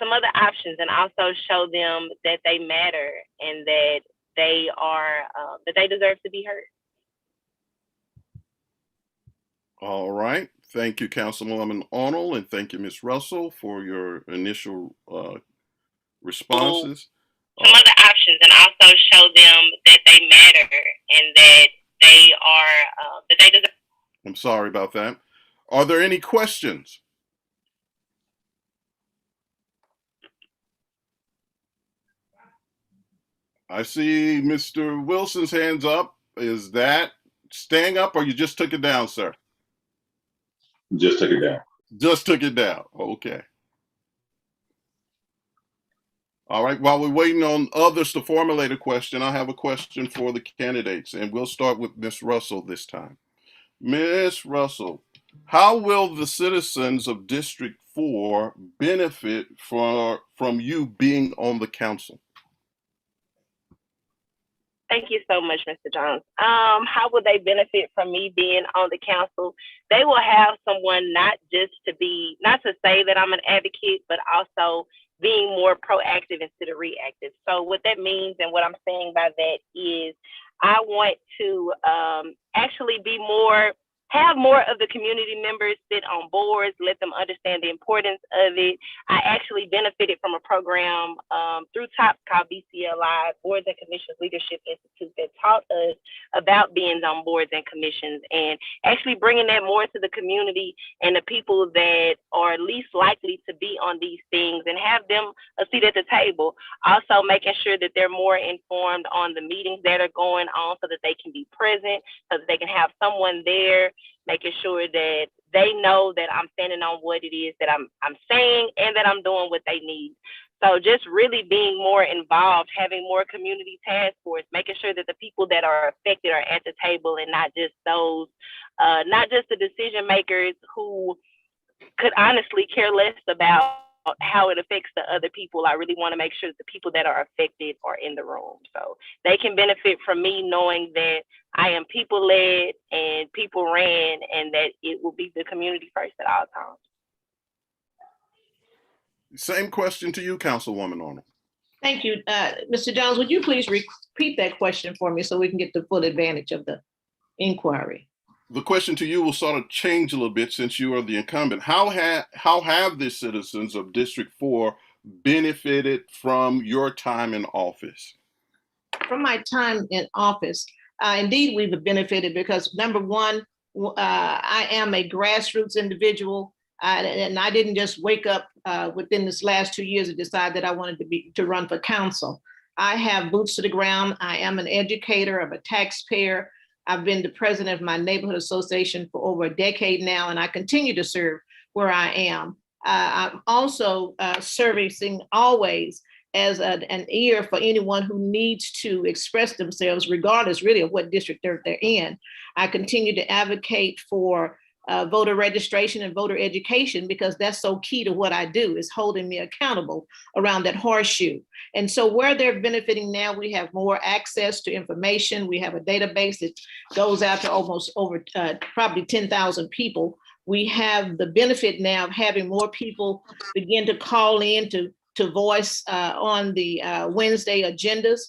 some other options, and also show them that they matter and that they are that they deserve to be heard. All right. Thank you, Councilwoman Arnold, and thank you, Ms. Russell, for your initial responses. Some other options, and also show them that they matter and that they are that they deserve. I'm sorry about that. Are there any questions? I see Mr. Wilson's hands up. Is that staying up, or you just took it down, sir? Just took it down. Just took it down. Okay. All right. While we're waiting on others to formulate a question, I have a question for the candidates, and we'll start with Ms. Russell this time. Ms. Russell, how will the citizens of District 4 benefit from you being on the council? Thank you so much, Mr. Jones. How will they benefit from me being on the council? They will have someone not to say that I'm an advocate, but also being more proactive instead of reactive. So what that means and what I'm saying by that is I want to actually have more of the community members sit on boards, let them understand the importance of it. I actually benefited from a program through TOPS called BCLI, Boards and Commissions Leadership Institute, that taught us about being on boards and commissions, and actually bringing that more to the community and the people that are least likely to be on these things, and have them a seat at the table. Also making sure that they're more informed on the meetings that are going on so that they can be present, so that they can have someone there making sure that they know that I'm standing on what it is that I'm saying, and that I'm doing what they need. So just really being more involved, having more community task force, making sure that the people that are affected are at the table, and not just not just the decision makers who could honestly care less about how it affects the other people. I really want to make sure that the people that are affected are in the room, so they can benefit from me knowing that I am people led and people ran, and that it will be the community first at all times. Same question to you, Councilwoman Arnold. Thank you. Mr. Jones, would you please repeat that question for me so we can get the full advantage of the inquiry? The question to you will sort of change a little bit since you are the incumbent. How have the citizens of District 4 benefited from your time in office? From my time in office, indeed, we've benefited because, number one, I am a grassroots individual, and I didn't just wake up within this last 2 years and decide that I wanted to run for council. I have boots to the ground. I am an educator. I'm a taxpayer. I've been the president of my neighborhood association for over a decade now, and I continue to serve where I am. I'm also servicing always as an ear for anyone who needs to express themselves, regardless really of what district they're in. I continue to advocate for voter registration and voter education, because that's so key to what I do, is holding me accountable around that horseshoe. And so where they're benefiting now, we have more access to information. We have a database that goes out to almost over probably 10,000 people. We have the benefit now of having more people begin to call in to voice on the Wednesday agendas.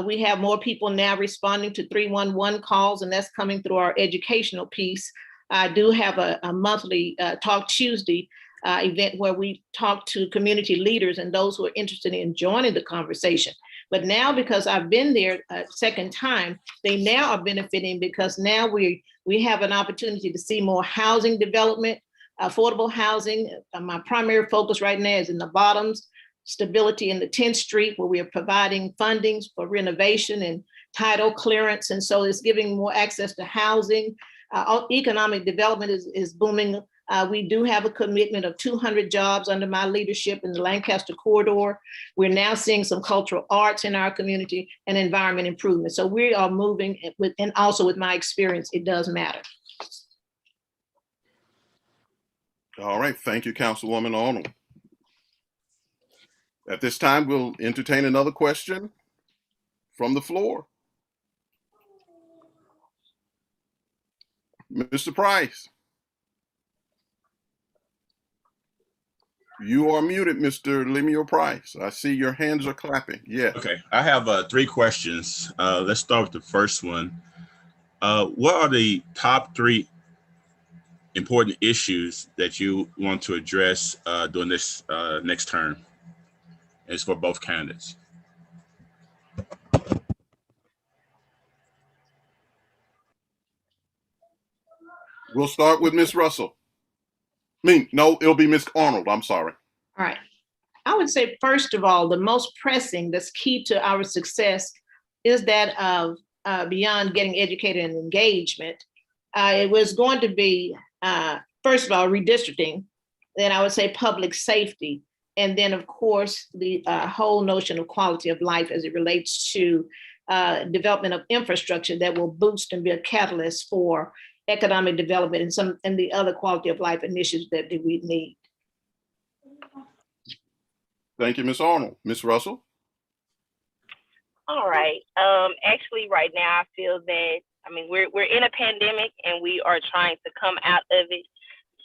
We have more people now responding to 311 calls, and that's coming through our educational piece. I do have a monthly Talk Tuesday event where we talk to community leaders and those who are interested in joining the conversation. But now, because I've been there a second time, they now are benefiting, because now we have an opportunity to see more housing development, affordable housing. My primary focus right now is in the bottoms, stability in the 10th Street, where we are providing fundings for renovation and title clearance. And so it's giving more access to housing. Economic development is booming. We do have a commitment of 200 jobs under my leadership in the Lancaster corridor. We're now seeing some cultural arts in our community and environment improvement. So we are moving with, and also with my experience, it does matter. All right, thank you, Councilwoman Arnold. At this time, we'll entertain another question from the floor. Mr. Price. You are muted, Mr. Lemuel Price. I see your hands are clapping. Yes. Okay, I have 3 questions. Let's start with the first one. What are the top 3 important issues that you want to address during this next term? It's for both candidates. We'll start with Ms. Russell. No, it'll be Ms. Arnold. I'm sorry. All right. I would say, first of all, the most pressing that's key to our success is that of beyond getting educated and engagement. It was going to be, first of all, redistricting. Then I would say public safety. And then, of course, the whole notion of quality of life as it relates to development of infrastructure that will boost and be a catalyst for economic development and the other quality of life initiatives that we need. Thank you, Ms. Arnold. Ms. Russell? All right. Actually, right now, I feel that, we're in a pandemic and we are trying to come out of it.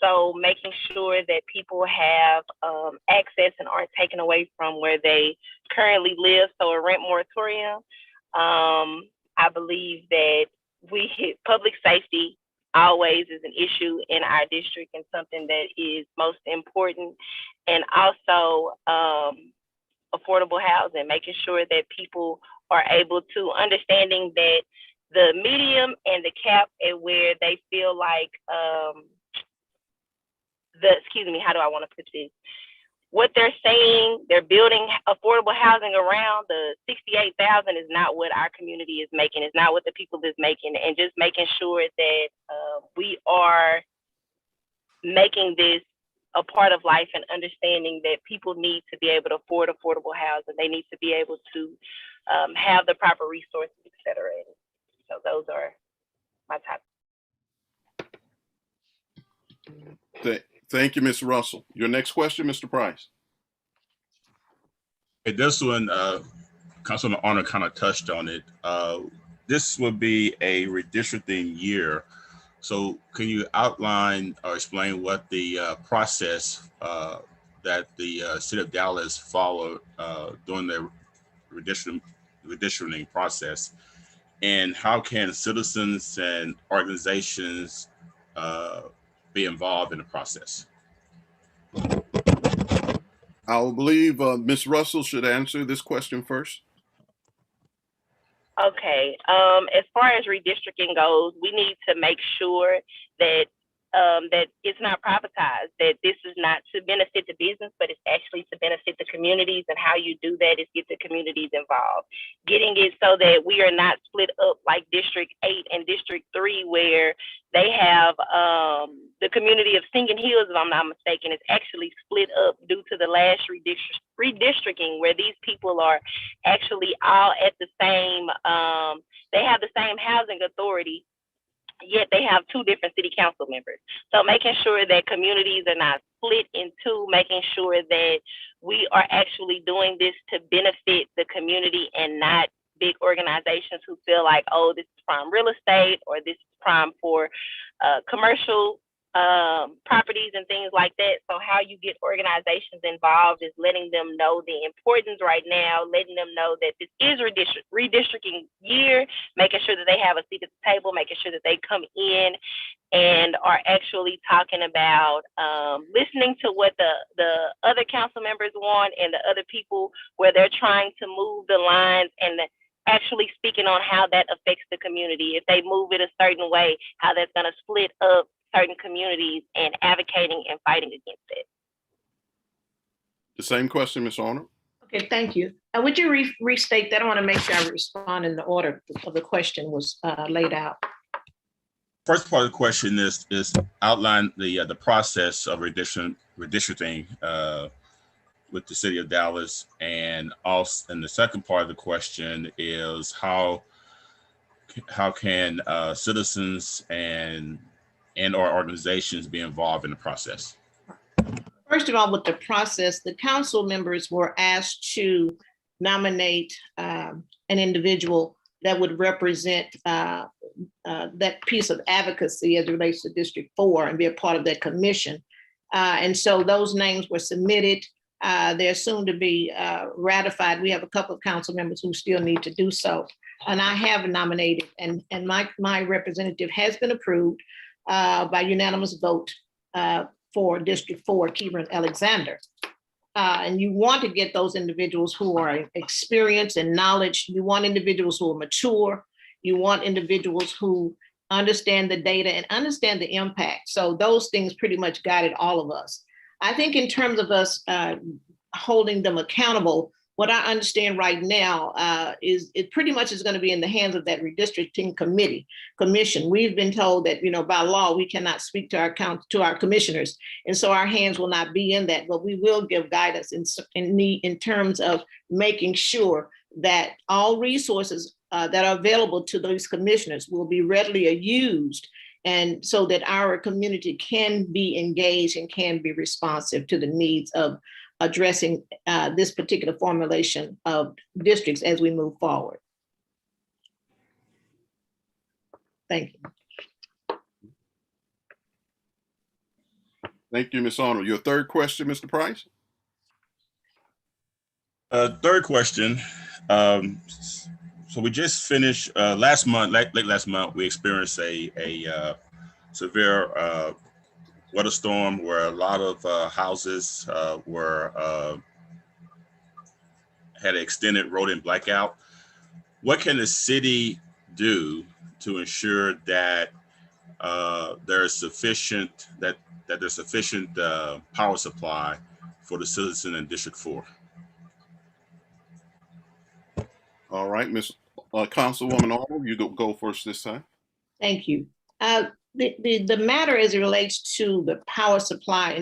So making sure that people have access and aren't taken away from where they currently live. So a rent moratorium. I believe that we hit public safety always is an issue in our district and something that is most important. And also affordable housing, making sure that people are able to understanding that the medium and the cap and where they feel like how do I want to put this? What they're saying, they're building affordable housing around the 68,000 is not what our community is making. It's not what the people is making, and just making sure that we are making this a part of life and understanding that people need to be able to afford affordable housing. They need to be able to have the proper resources, et cetera. So those are my top. Thank you, Ms. Russell. Your next question, Mr. Price. Okay, this one, Councilman Arnold kind of touched on it. This will be a redistricting year. So can you outline or explain what the process that the city of Dallas followed during the redistricting process, and how can citizens and organizations be involved in the process? I believe Ms. Russell should answer this question first. Okay. As far as redistricting goes, we need to make sure that that it's not privatized, that this is not to benefit the business, but it's actually to benefit the communities. And how you do that is get the communities involved, getting it so that we are not split up like District 8 and District 3, where they have the community of Singing Hills, if I'm not mistaken, is actually split up due to the last redistricting, where these people are actually all at the same, they have the same housing authority, yet they have 2 different city council members. So making sure that communities are not split in 2, making sure that we are actually doing this to benefit the community and not big organizations who feel like, oh, this is prime real estate or this is prime for commercial properties and things like that. So how you get organizations involved is letting them know the importance right now, letting them know that this is redistricting year, making sure that they have a seat at the table, making sure that they come in and are actually talking about listening to what the other council members want and the other people where they're trying to move the lines, and actually speaking on how that affects the community. If they move it a certain way, how that's going to split up certain communities, and advocating and fighting against it. The same question, Ms. Arnold. Okay, thank you. Would you restate that? I want to make sure I respond in the order of the question was laid out. First part of the question is outline the process of redistricting with the city of Dallas, and the second part of the question is how can citizens and or organizations be involved in the process? First of all, with the process, the council members were asked to nominate an individual that would represent that piece of advocacy as it relates to District 4 and be a part of that commission. And so those names were submitted. They're soon to be ratified. We have a couple of council members who still need to do so. And I have nominated, and my representative has been approved by unanimous vote for District 4, Kieran Alexander. And you want to get those individuals who are experienced and knowledge. You want individuals who are mature. You want individuals who understand the data and understand the impact. So those things pretty much guided all of us. I think in terms of us holding them accountable, what I understand right now is it pretty much is going to be in the hands of that redistricting commission. We've been told that, by law, we cannot speak to our commissioners. And so our hands will not be in that, but we will give guidance in terms of making sure that all resources that are available to those commissioners will be readily used, and so that our community can be engaged and can be responsive to the needs of addressing this particular formulation of districts as we move forward. Thank you. Thank you, Ms. Arnold. Your third question, Mr. Price? Third question. So we just finished late last month, we experienced a severe weather storm where a lot of houses had an extended road and blackout. What can the city do to ensure that there's sufficient power supply for the citizen in District 4? All right, Ms. Councilwoman Arnold, you go first this time. Thank you. The matter as it relates to the power supply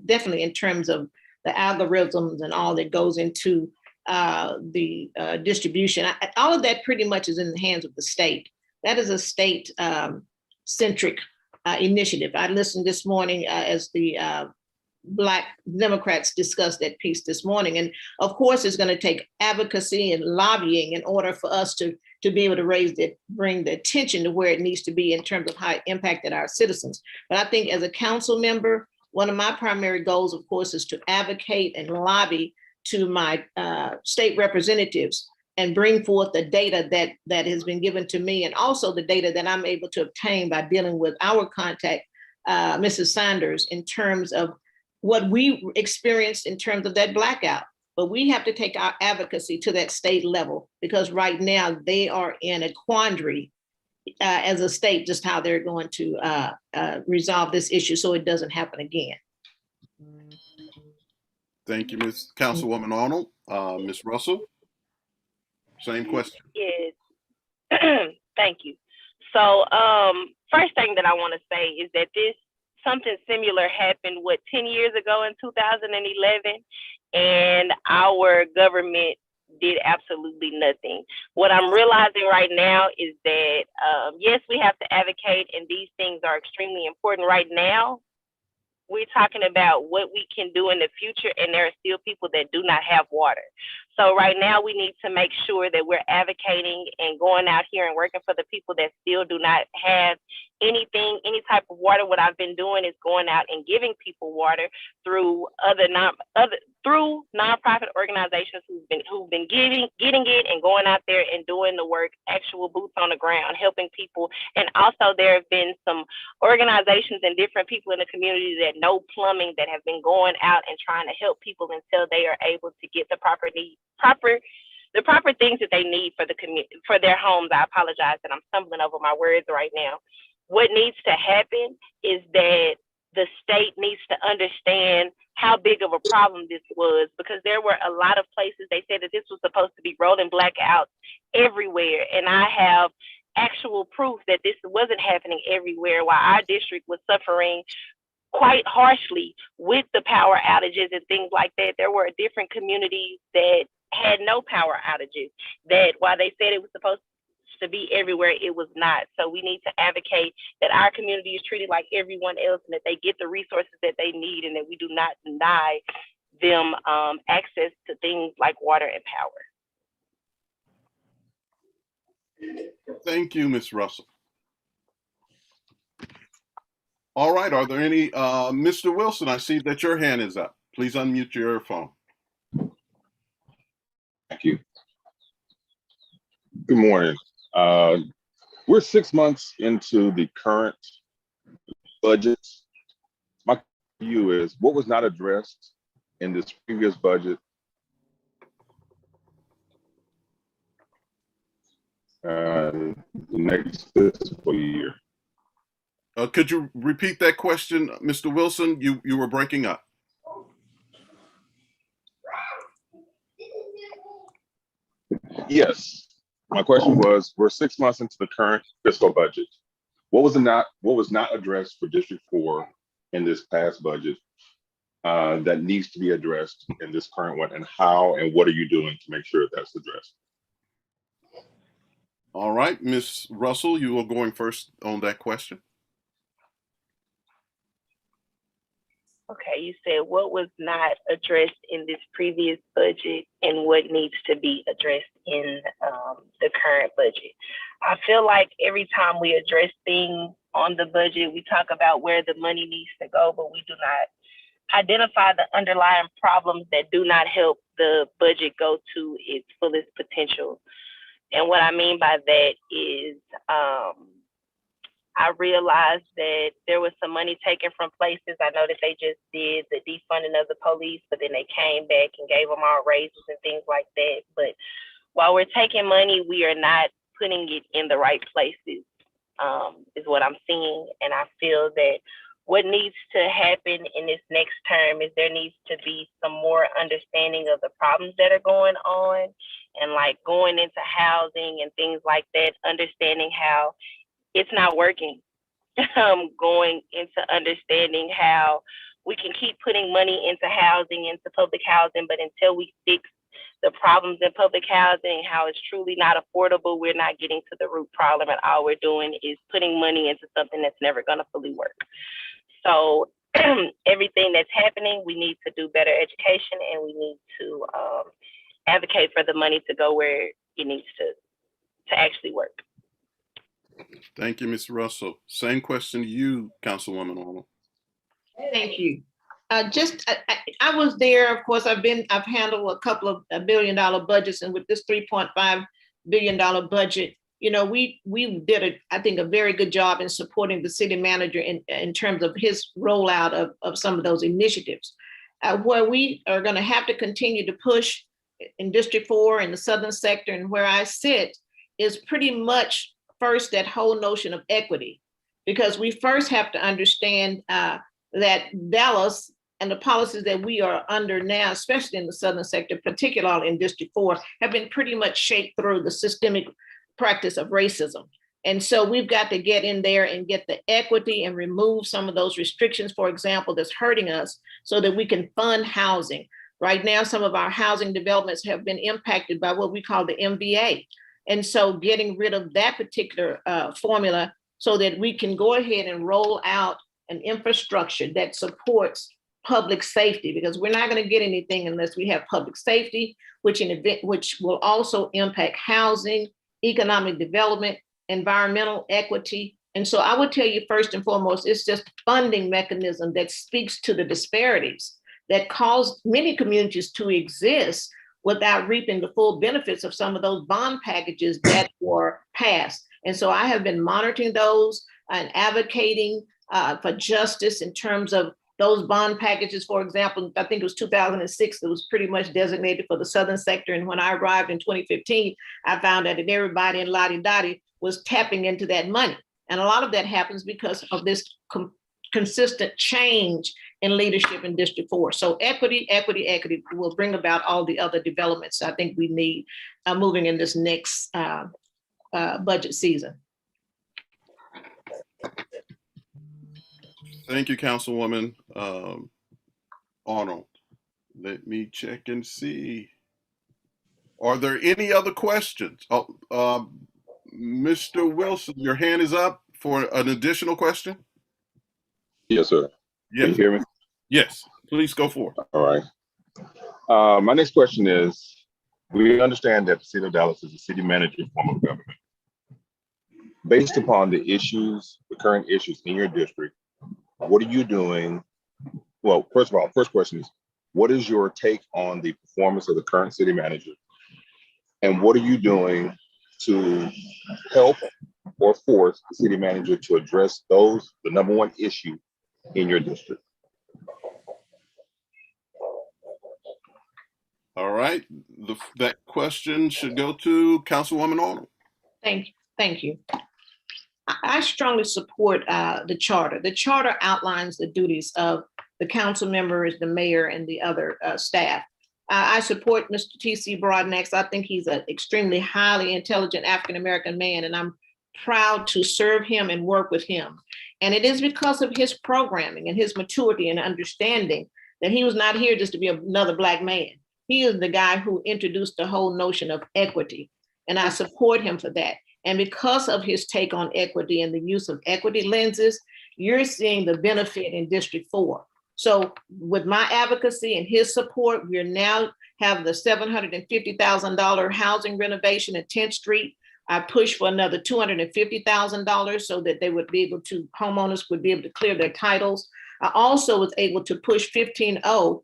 definitely in terms of the algorithms and all that goes into the distribution, all of that pretty much is in the hands of the state. That is a state centric initiative. I listened this morning as the Black Democrats discussed that piece this morning. And of course, it's going to take advocacy and lobbying in order for us to be able to bring the attention to where it needs to be in terms of how it impacted our citizens. But I think as a council member, one of my primary goals, of course, is to advocate and lobby to my state representatives and bring forth the data that has been given to me, and also the data that I'm able to obtain by dealing with our contact, Mrs. Sanders, in terms of what we experienced in terms of that blackout. But we have to take our advocacy to that state level, because right now they are in a quandary as a state, just how they're going to resolve this issue so it doesn't happen again. Thank you, Ms. Councilwoman Arnold. Ms. Russell, same question. Yes. Thank you. So first thing that I want to say is that something similar happened 10 years ago in 2011, and our government did absolutely nothing. What I'm realizing right now is that yes, we have to advocate, and these things are extremely important right now. We're talking about what we can do in the future, and there are still people that do not have water. So right now we need to make sure that we're advocating and going out here and working for the people that still do not have any type of water. What I've been doing is going out and giving people water through through nonprofit organizations who've been getting it and going out there and doing the work, actual boots on the ground, helping people. And also there have been some organizations and different people in the community that know plumbing that have been going out and trying to help people until they are able to get the proper things that they need for their homes. I apologize that I'm stumbling over my words right now. What needs to happen is that the state needs to understand how big of a problem this was, because there were a lot of places they said that this was supposed to be rolling blackouts everywhere. And I have actual proof that this wasn't happening everywhere, while our district was suffering quite harshly with the power outages and things like that. There were different communities that had no power outages, that while they said it was supposed to be everywhere, it was not. So we need to advocate that our community is treated like everyone else, and that they get the resources that they need, and that we do not deny them access to things like water and power. Thank you, Ms. Russell. All right. Are there any, Mr. Wilson? I see that your hand is up. Please unmute your phone. Thank you. Good morning. We're 6 months into the current budget. My question to you is, what was not addressed in this previous budget? The next fiscal year. Could you repeat that question, Mr. Wilson? You were breaking up. Yes. My question was, we're 6 months into the current fiscal budget. What was not addressed for District 4 in this past budget that needs to be addressed in this current one, and how and what are you doing to make sure that's addressed? All right, Ms. Russell, you are going first on that question. Okay, you said what was not addressed in this previous budget and what needs to be addressed in the current budget. I feel like every time we address things on the budget, we talk about where the money needs to go, but we do not identify the underlying problems that do not help the budget go to its fullest potential. And what I mean by that is I realized that there was some money taken from places. I know that they just did the defunding of the police, but then they came back and gave them all raises and things like that. But while we're taking money, we are not putting it in the right places, is what I'm seeing. And I feel that what needs to happen in this next term is there needs to be some more understanding of the problems that are going on, and like going into housing and things like that, understanding how it's not working. Going into understanding how we can keep putting money into housing, into public housing, but until we fix the problems in public housing, how it's truly not affordable, we're not getting to the root problem, and all we're doing is putting money into something that's never going to fully work. So everything that's happening, we need to do better education, and we need to advocate for the money to go where it needs to actually work. Thank you, Ms. Russell. Same question to you, Councilwoman Arnold. Thank you. I was there. Of course, I've handled a couple of $1 billion budgets, and with this $3.5 billion budget, you know, we did I think a very good job in supporting the city manager in terms of his rollout of some of those initiatives. Where we are going to have to continue to push in District 4 in the southern sector, and where I sit, is pretty much first that whole notion of equity, because we first have to understand that Dallas and the policies that we are under now, especially in the southern sector, particularly in District 4, have been pretty much shaped through the systemic practice of racism. And so we've got to get in there and get the equity and remove some of those restrictions, for example, that's hurting us, so that we can fund housing. Right now, some of our housing developments have been impacted by what we call the MVA. And so getting rid of that particular formula so that we can go ahead and roll out an infrastructure that supports public safety, because we're not going to get anything unless we have public safety, which will also impact housing, economic development, environmental equity. And so I would tell you, first and foremost, it's just a funding mechanism that speaks to the disparities that caused many communities to exist without reaping the full benefits of some of those bond packages that were passed. And so I have been monitoring those and advocating for justice in terms of those bond packages. For example, I think it was 2006, it was pretty much designated for the southern sector. And when I arrived in 2015, I found out that everybody in Lottie Dottie was tapping into that money. And a lot of that happens because of this consistent change in leadership in District 4. So equity will bring about all the other developments I think we need moving in this next budget season. Thank you, Councilwoman Arnold. Let me check and see. Are there any other questions? Mr. Wilson, your hand is up for an additional question. Yes, sir. Yes. Can you hear me? Yes, please go forward. All right. My next question is, we understand that the city of Dallas is a city manager form of government. Based upon the current issues in your district, what are you doing? Well, first of all, first question is, what is your take on the performance of the current city manager? And what are you doing to help or force the city manager to address the number one issue in your district? All right. That question should go to Councilwoman Arnold. Thank you. Thank you. I strongly support the charter. The charter outlines the duties of the council members, the mayor, and the other staff. I support Mr. T.C. Broadnax. I think he's an extremely highly intelligent African-American man, and I'm proud to serve him and work with him. And it is because of his programming and his maturity and understanding that he was not here just to be another Black man. He is the guy who introduced the whole notion of equity, and I support him for that. And because of his take on equity and the use of equity lenses, you're seeing the benefit in District 4. So with my advocacy and his support, we now have the $750,000 housing renovation at 10th Street. I pushed for another $250,000 so that they would be able to, homeowners would be able to clear their titles. I also was able to push 15-0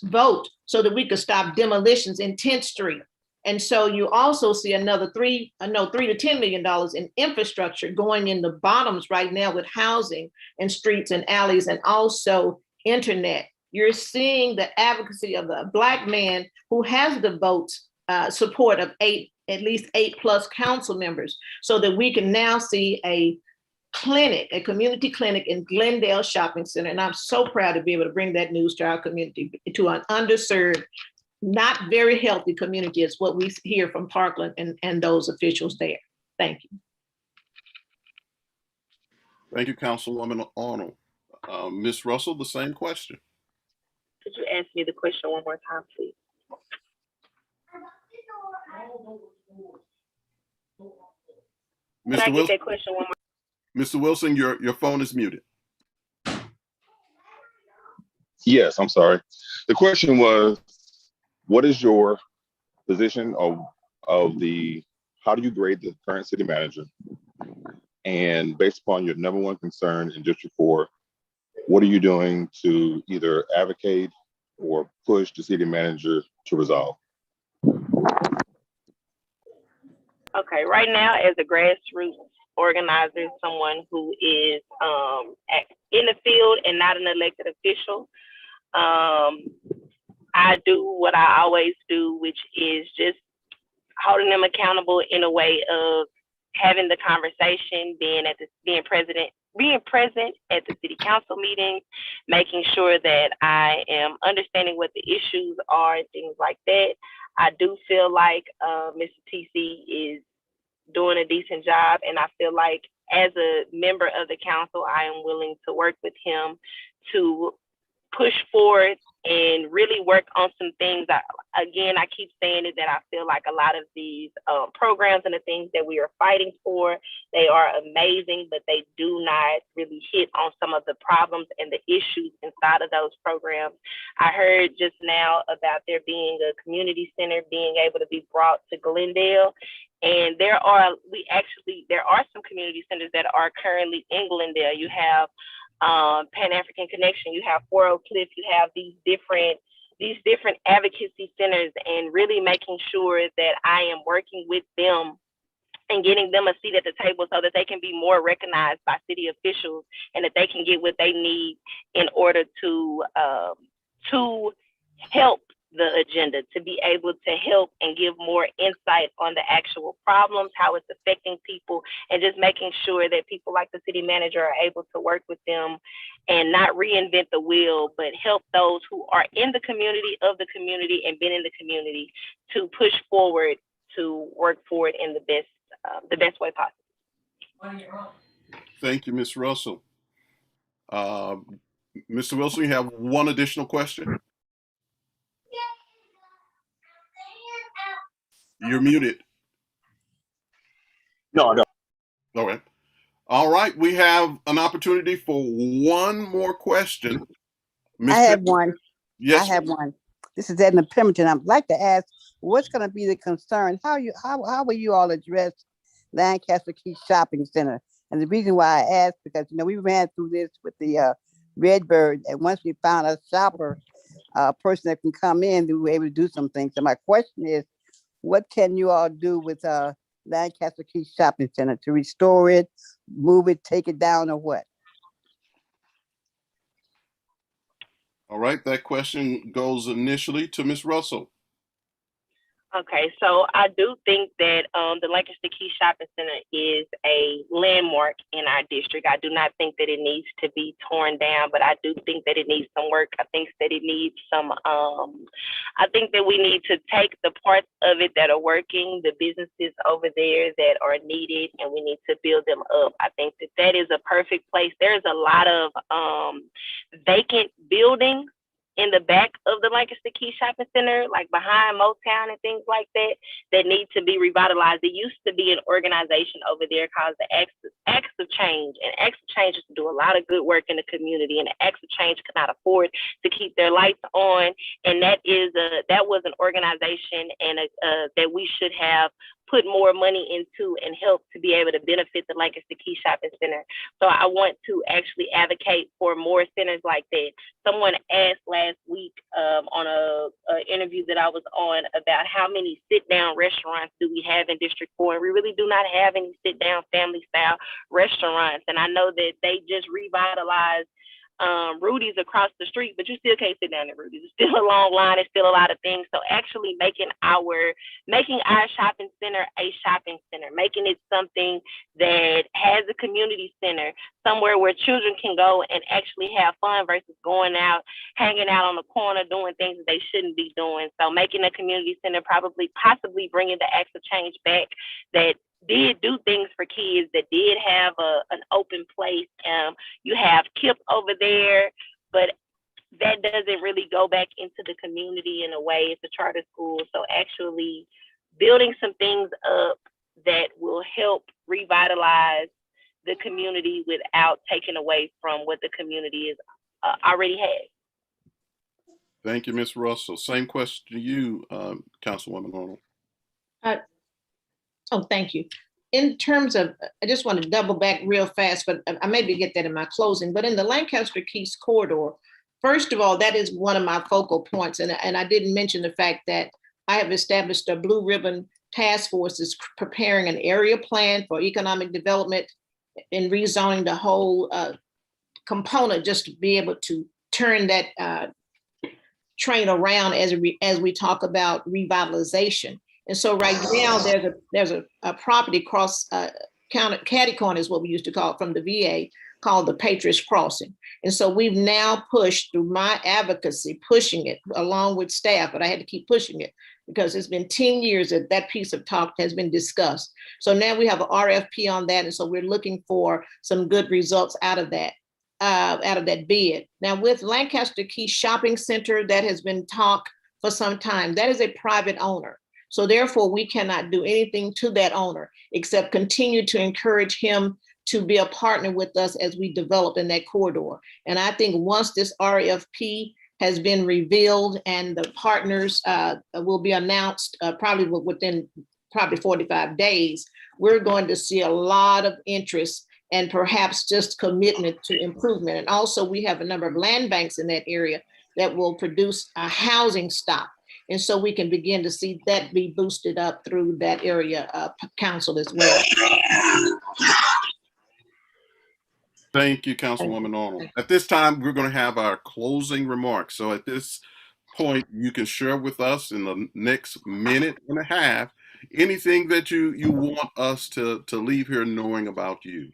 vote so that we could stop demolitions in 10th Street. And so you also see another $3 to $10 million in infrastructure going in the bottoms right now with housing and streets and alleys and also internet. You're seeing the advocacy of a Black man who has the votes support of at least 8+ council members, so that we can now see a clinic, a community clinic in Glendale Shopping Center. And I'm so proud to be able to bring that news to our community, to an underserved, not very healthy community is what we hear from Parkland and those officials there. Thank you. Thank you, Councilwoman Arnold. Ms. Russell, the same question. Could you ask me the question one more time, please? Can I get that question one more? Mr. Wilson, your phone is muted. Yes, I'm sorry. The question was, what is your position of how do you grade the current city manager? And based upon your number one concern in District 4, what are you doing to either advocate or push the city manager to resolve? Okay, right now, as a grassroots organizer, someone who is in the field and not an elected official, I do what I always do, which is just holding them accountable in a way of having the conversation, being present at the city council meetings, making sure that I am understanding what the issues are and things like that. I do feel like Mr. TC is doing a decent job, and I feel like as a member of the council, I am willing to work with him to push forward and really work on some things. I keep saying it, that I feel like a lot of these programs and the things that we are fighting for, they are amazing, but they do not really hit on some of the problems and the issues inside of those programs. I heard just now about there being a community center being able to be brought to Glendale. And there are some community centers that are currently in Glendale. You have Pan-African Connection, you have 4 Oak Cliff, you have these different advocacy centers, and really making sure that I am working with them and getting them a seat at the table so that they can be more recognized by city officials and that they can get what they need in order to help the agenda, to be able to help and give more insight on the actual problems, how it's affecting people, and just making sure that people like the city manager are able to work with them and not reinvent the wheel, but help those who are in the community, of the community, and been in the community to push forward, to work forward in the best way possible. Thank you, Ms. Russell. Mr. Wilson, you have one additional question? You're muted. No, I don't. All right. All right. We have an opportunity for one more question. I have one. Yes. I have one. This is Edna Pemberton. I'd like to ask, what's going to be the concern? How will you all address Lancaster Key Shopping Center And the reason why I asked, because, we ran through this with the Redbird, and once we found a shopper, a person that can come in, we were able to do some things. So my question is, what can you all do with Lancaster Key Shopping Center to restore it, move it, take it down, or what? All right, that question goes initially to Ms. Russell. Okay, so I do think that the Lancaster Key Shopping Center is a landmark in our district. I do not think that it needs to be torn down, but I do think that it needs some work. I think that it needs some, I think that we need to take the parts of it that are working, the businesses over there that are needed, and we need to build them up. I think that that is a perfect place. There's a lot of vacant buildings in the back of the Lancaster Key Shopping Center, like behind Motown and things like that, that need to be revitalized. There used to be an organization over there called the Acts of Change, and Acts of Change used to do a lot of good work in the community, and the Acts of Change could not afford to keep their lights on, and that was an organization and that we should have put more money into and help to be able to benefit the Lancaster Key Shopping Center. So I want to actually advocate for more centers like that. Someone asked last week on a interview that I was on about how many sit-down restaurants do we have in District 4, and we really do not have any sit-down family-style restaurants. And I know that they just revitalized Rudy's across the street, but you still can't sit down at Rudy's. It's still a long line. It's still a lot of things. So actually making our shopping center a shopping center, making it something that has a community center, somewhere where children can go and actually have fun versus going out, hanging out on the corner, doing things that they shouldn't be doing. So making a community center, possibly bringing the Acts of Change back that did do things for kids, that did have an open place. You have KIP over there, but that doesn't really go back into the community in a way. It's a charter school. So actually building some things up that will help revitalize the community without taking away from what the community is already has. Thank you, Ms. Russell. Same question to you, Councilwoman Arnold. Thank you. In terms of, I just want to double back real fast, but I maybe get that in my closing, but in the Lancaster Keys corridor, first of all, that is one of my focal points. And I didn't mention the fact that I have established a Blue Ribbon Task Force is preparing an area plan for economic development and rezoning the whole component, just to be able to turn that train around as we talk about revitalization. And so right now there's a property across Caddy Corner is what we used to call it, from the VA, called the Patriots Crossing. And so we've now pushed through my advocacy, pushing it along with staff, but I had to keep pushing it because it's been 10 years that piece of talk has been discussed. So now we have an RFP on that. And so we're looking for some good results out of that bid. Now with Lancaster Key Shopping Center, that has been talked for some time. That is a private owner. So therefore, we cannot do anything to that owner except continue to encourage him to be a partner with us as we develop in that corridor. And I think once this RFP has been revealed and the partners will be announced probably within 45 days, we're going to see a lot of interest and perhaps just commitment to improvement. And also we have a number of land banks in that area that will produce a housing stock. And so we can begin to see that be boosted up through that area council as well. Thank you, Councilwoman Arnold. At this time, we're going to have our closing remarks. So at this point, you can share with us in the next minute and a half anything that you want us to leave here knowing about you.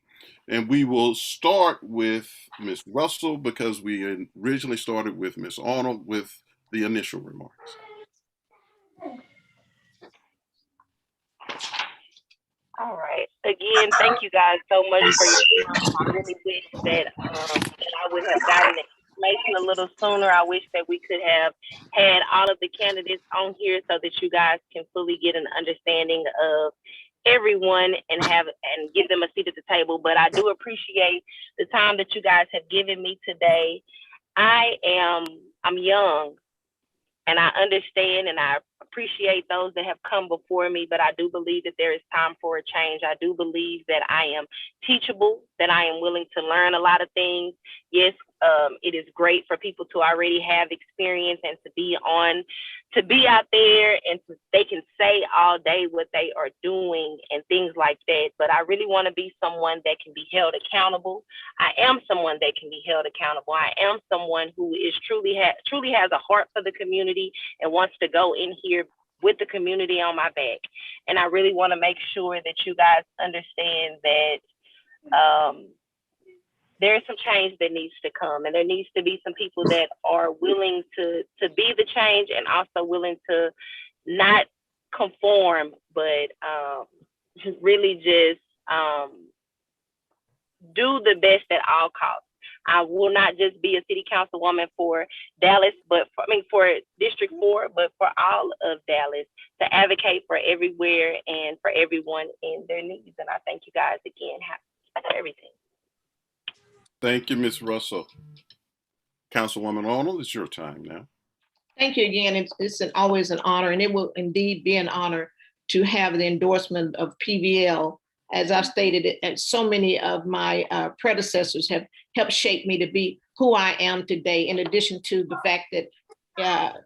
And we will start with Ms. Russell because we originally started with Ms. Arnold with the initial remarks. All right. Again, thank you guys so much for your time. I really wish that I would have gotten the information a little sooner. I wish that we could have had all of the candidates on here so that you guys can fully get an understanding of everyone and give them a seat at the table. But I do appreciate the time that you guys have given me today. I'm young. And I understand and I appreciate those that have come before me, but I do believe that there is time for a change. I do believe that I am teachable, that I am willing to learn a lot of things. Yes, it is great for people to already have experience and to be out there and they can say all day what they are doing and things like that. But I really want to be someone that can be held accountable. I am someone that can be held accountable. I am someone who is truly has a heart for the community and wants to go in here with the community on my back. And I really want to make sure that you guys understand that there is some change that needs to come, and there needs to be some people that are willing to be the change and also willing to not conform, but really just do the best at all costs. I will not just be a city councilwoman for Dallas, for District 4, but for all of Dallas, to advocate for everywhere and for everyone in their needs. And I thank you guys again for everything. Thank you, Ms. Russell. Councilwoman Arnold, it's your time now. Thank you again. It's always an honor, and it will indeed be an honor to have the endorsement of PVL. As I've stated, and so many of my predecessors have helped shape me to be who I am today, in addition to the fact that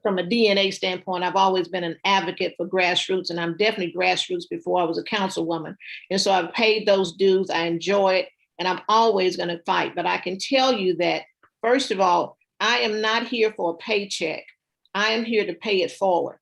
from a DNA standpoint, I've always been an advocate for grassroots, and I'm definitely grassroots before I was a councilwoman. And so I've paid those dues. I enjoy it, and I'm always going to fight. But I can tell you that, first of all, I am not here for a paycheck. I am here to pay it forward.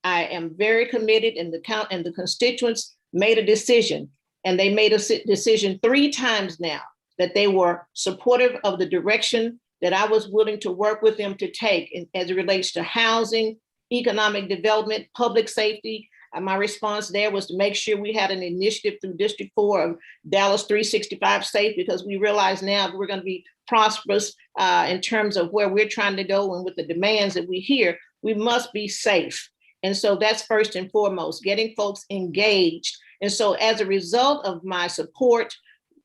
I am very committed, and the constituents made a decision, and they made a decision 3 times now that they were supportive of the direction that I was willing to work with them to take as it relates to housing, economic development, public safety. My response there was to make sure we had an initiative through District 4 of Dallas 365 Safe, because we realize now that we're going to be prosperous in terms of where we're trying to go, and with the demands that we hear, we must be safe. And so that's first and foremost, getting folks engaged. And so as a result of my support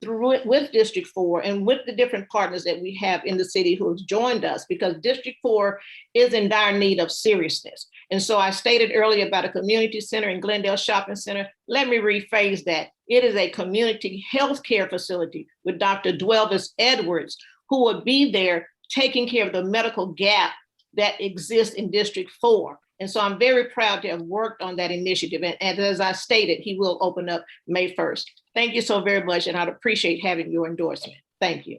with District 4 and with the different partners that we have in the city who have joined us, because District 4 is in dire need of seriousness. And so I stated earlier about a community center in Glendale Shopping Center. Let me rephrase that. It is a community health care facility with Dr. Dwelvis Edwards, who will be there taking care of the medical gap that exists in District 4. And so I'm very proud to have worked on that initiative. And as I stated, he will open up May 1st. Thank you so very much, and I'd appreciate having your endorsement. Thank you.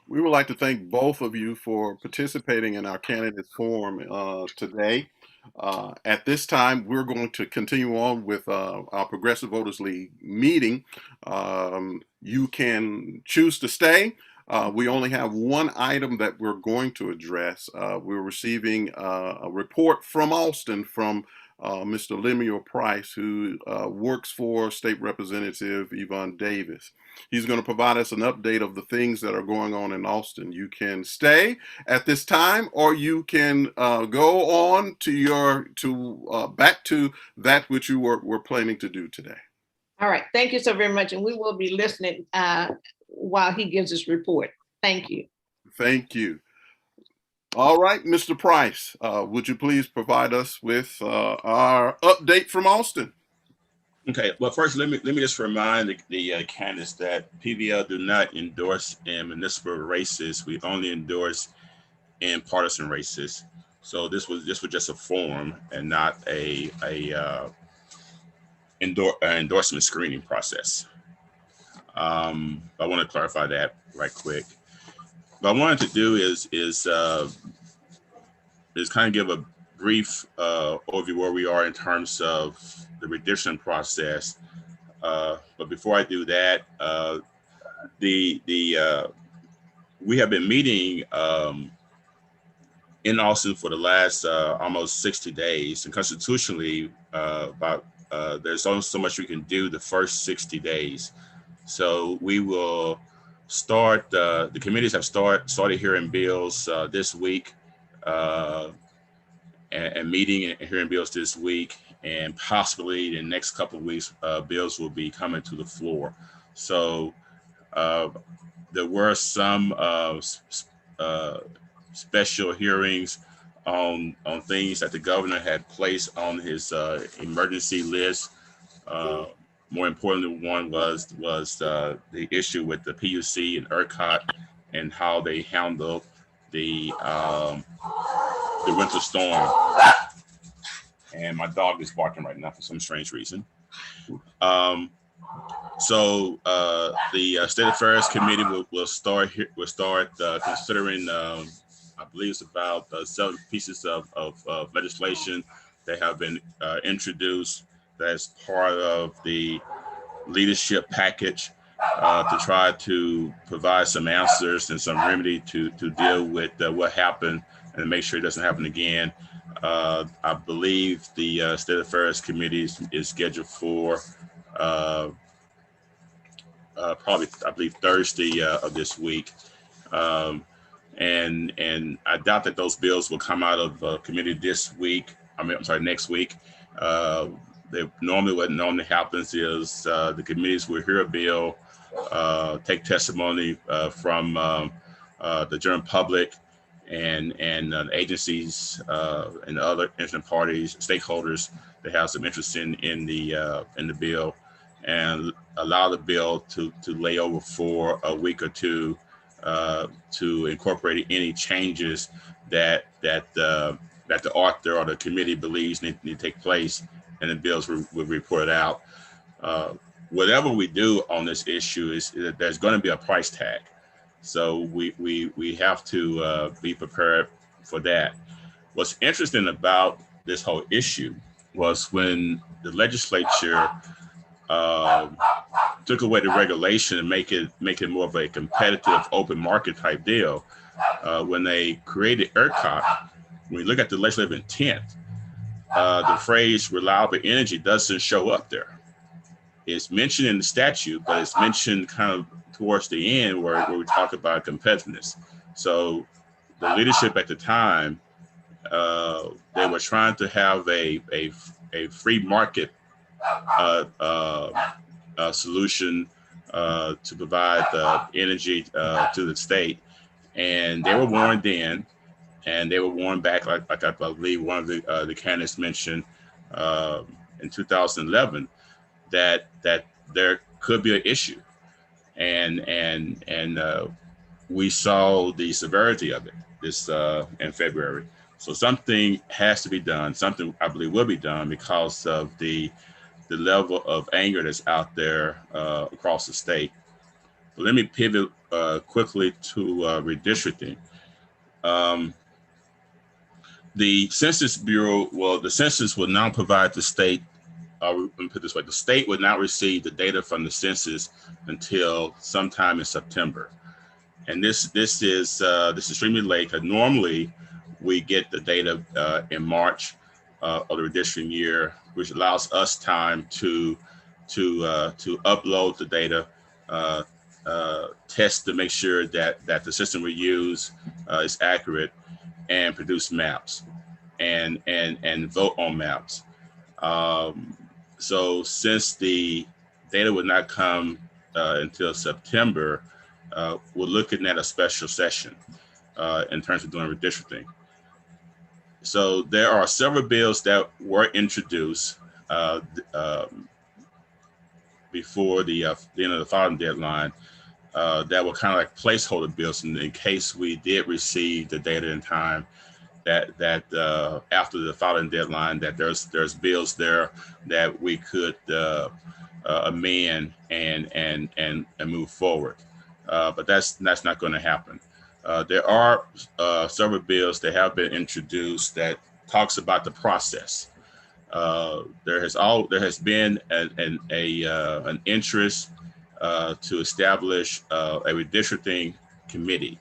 We would like to thank both of you for participating in our candidate forum today. At this time, we're going to continue on with our Progressive Voters League meeting. You can choose to stay. We only have one item that we're going to address. We're receiving a report from Austin from Mr. Lemuel Price, who works for State Representative Yvonne Davis. He's going to provide us an update of the things that are going on in Austin. You can stay at this time, or you can go on to back to that which you were planning to do today. All right. Thank you so very much. And we will be listening while he gives his report. Thank you. Thank you. All right, Mr. Price, would you please provide us with our update from Austin? Okay. Well, first, let me just remind the candidates that PVL do not endorse in municipal races. We only endorse in partisan races. So this was just a form and not a endorsement screening process. I want to clarify that right quick. What I wanted to do is kind of give a brief overview where we are in terms of the redistricting process. But before I do that, we have been meeting in Austin for the last almost 60 days, and constitutionally, there's only so much we can do the first 60 days. So we will start. The committees have started hearing bills this week. And meeting and hearing bills this week, and possibly in the next couple of weeks, bills will be coming to the floor. So there were some special hearings on things that the governor had placed on his emergency list. More importantly, one was the issue with the PUC and ERCOT and how they handled the winter storm. And my dog is barking right now for some strange reason. So the State Affairs Committee will start considering. I believe it's about 7 pieces of legislation that have been introduced as part of the leadership package to try to provide some answers and some remedy to deal with what happened and make sure it doesn't happen again. I believe the State Affairs Committee is scheduled for probably, I believe, Thursday of this week. And I doubt that those bills will come out of committee this week. I'm sorry, next week. What normally happens is the committees will hear a bill, take testimony from the general public and agencies and other interested parties, stakeholders that have some interest in the bill, and allow the bill to lay over for a week or two to incorporate any changes that the author or the committee believes need to take place, and the bills will report out. Whatever we do on this issue is that there's going to be a price tag, so we have to be prepared for that. What's interesting about this whole issue was when the legislature took away the regulation and make it more of a competitive open market type deal. When they created ERCOT, when you look at the legislative intent, the phrase reliable energy doesn't show up there. It's mentioned in the statute, but it's mentioned kind of towards the end where we talk about competitiveness. So the leadership at the time, they were trying to have a free market solution to provide energy to the state, and they were warned then, and they were warned back, like I believe one of the candidates mentioned in 2011, that there could be an issue, and we saw the severity of it this in February. So something has to be done. Something I believe will be done because of the level of anger that's out there across the state. But let me pivot quickly to redistricting. The Census Bureau, the census will now provide the state, let me put it this way, the state would not receive the data from the census until sometime in September. And this is extremely late, because normally we get the data in March of the redistricting year, which allows us time to upload the data, test to make sure that the system we use is accurate, and produce maps and vote on maps. So since the data would not come until September, we're looking at a special session in terms of doing redistricting. So there are several bills that were introduced before the end of the filing deadline that were kind of like placeholder bills in case we did receive the data in time that after the filing deadline, that there's bills there that we could amend and move forward. But that's not going to happen. There are several bills that have been introduced that talks about the process. There has been an interest to establish a redistricting committee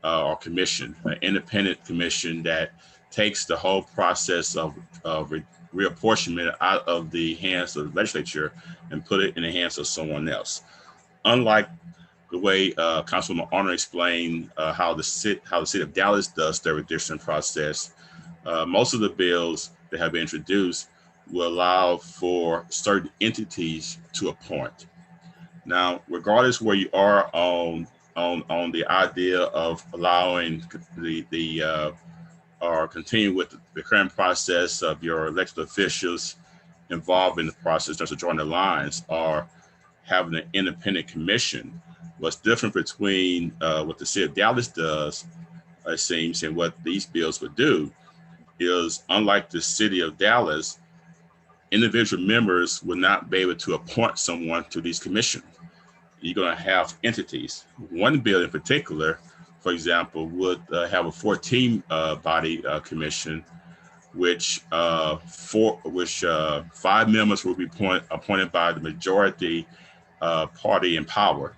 or commission, an independent commission that takes the whole process of reapportionment out of the hands of the legislature and put it in the hands of someone else. Unlike the way Councilwoman Arner explained how the city of Dallas does their redistricting process, most of the bills that have been introduced will allow for certain entities to appoint. Now, regardless where you are on the idea of allowing the or continue with the current process of your elected officials involved in the process, just to join the lines, or having an independent commission. What's different between what the city of Dallas does, it seems, and what these bills would do is, unlike the city of Dallas, individual members will not be able to appoint someone to these commissions. You're going to have entities. One bill in particular, for example, would have a 14 body commission, which 5 members will be appointed by the majority party in power,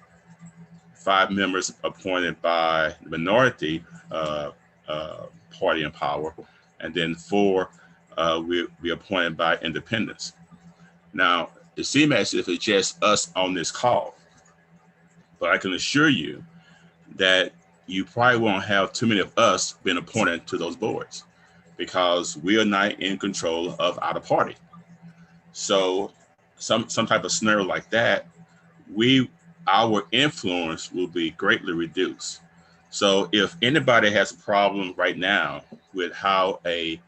5 members appointed by the minority party in power, and then 4 will be appointed by independents. Now, it seems as if it's just us on this call, but I can assure you that you probably won't have too many of us being appointed to those boards, because we are not in control of our party. So some type of scenario like that, our influence will be greatly reduced. So if anybody has a problem right now with how the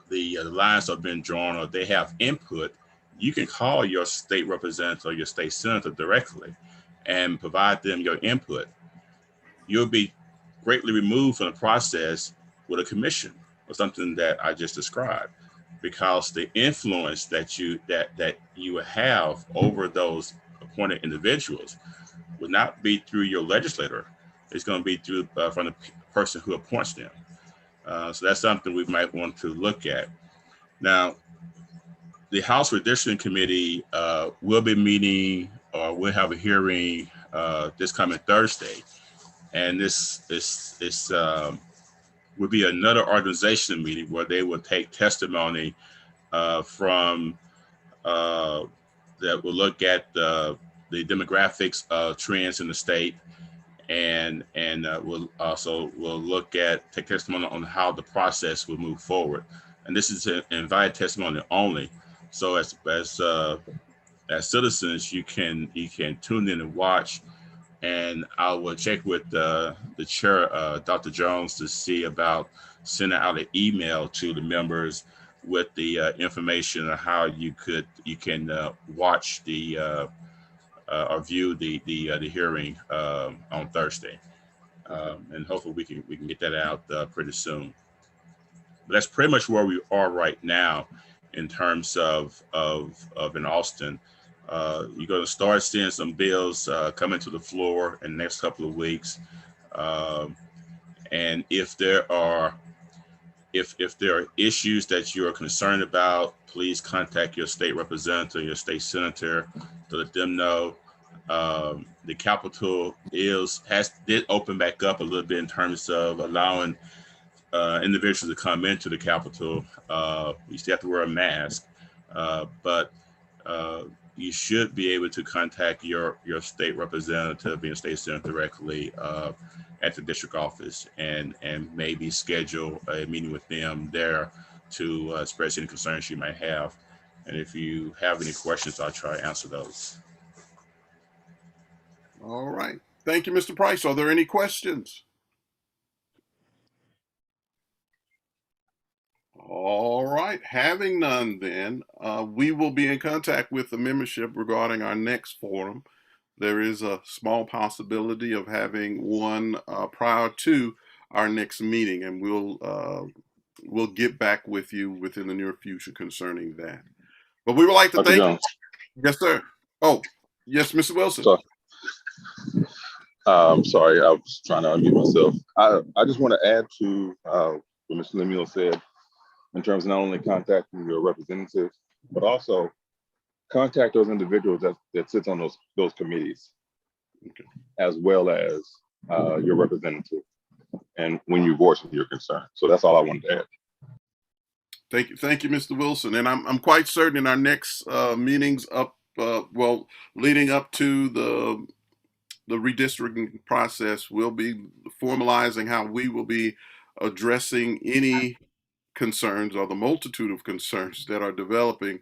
lines have been drawn, or they have input, you can call your state representative or your state senator directly and provide them your input. You'll be greatly removed from the process with a commission or something that I just described, because the influence that you have over those appointed individuals would not be through your legislator. It's going to be through from the person who appoints them. So that's something we might want to look at. Now, the House Redistricting Committee will be meeting, or we'll have a hearing this coming Thursday. And this will be another organizational meeting where they will take testimony from that will look at the demographics trends in the state, and we'll take testimony on how the process will move forward. And this is an invited testimony only. So as citizens, you can tune in and watch. And I will check with the chair, Dr. Jones, to see about sending out an email to the members with the information on how you can watch or view the hearing on Thursday, and hopefully we can get that out pretty soon. But that's pretty much where we are right now in terms of in Austin. You're going to start seeing some bills coming to the floor in the next couple of weeks, and if there are issues that you are concerned about, please contact your state representative, your state senator, to let them know. The Capitol did open back up a little bit in terms of allowing individuals to come into the Capitol. You still have to wear a mask, but you should be able to contact your state representative, your state senator directly at the district office, and maybe schedule a meeting with them there to express any concerns you might have. And if you have any questions, I'll try to answer those. All right. Thank you, Mr. Price. Are there any questions? All right. Having none, then we will be in contact with the membership regarding our next forum. There is a small possibility of having one prior to our next meeting, and we'll get back with you within the near future concerning that. But we would like to thank you. Yes, sir. Oh, yes, Mr. Wilson. Sorry, I was trying to unmute myself. I just want to add to what Mr. Lemuel said in terms of not only contacting your representative, but also contact those individuals that sits on those committees, okay, as well as your representative, and when you voice your concern. So that's all I wanted to add. Thank you, Mr. Wilson. And I'm quite certain in our next meetings leading up to the redistricting process, we'll be formalizing how we will be addressing any concerns or the multitude of concerns that are developing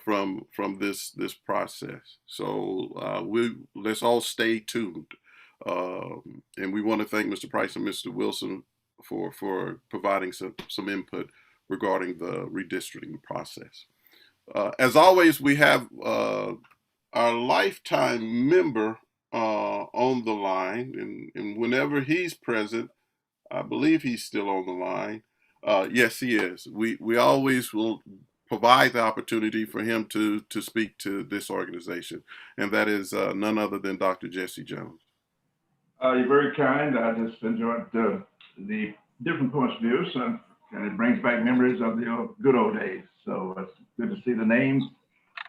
from this process. So let's all stay tuned. And we want to thank Mr. Price and Mr. Wilson for providing some input regarding the redistricting process. As always, we have our lifetime member on the line, and whenever he's present, I believe he's still on the line. Yes, he is. We always will provide the opportunity for him to speak to this organization, and that is none other than Dr. Jesse Jones. You're very kind. I just enjoyed the different points of view, and it brings back memories of the good old days. So it's good to see the names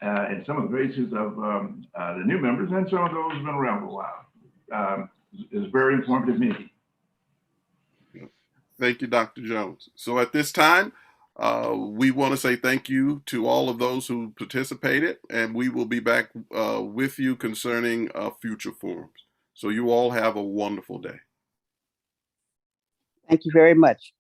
and some of the faces of the new members and some of those who've been around for a while. It's a very informative meeting. Thank you, Dr. Jones. So at this time, we want to say thank you to all of those who participated, and we will be back with you concerning future forums. So you all have a wonderful day. Thank you very much.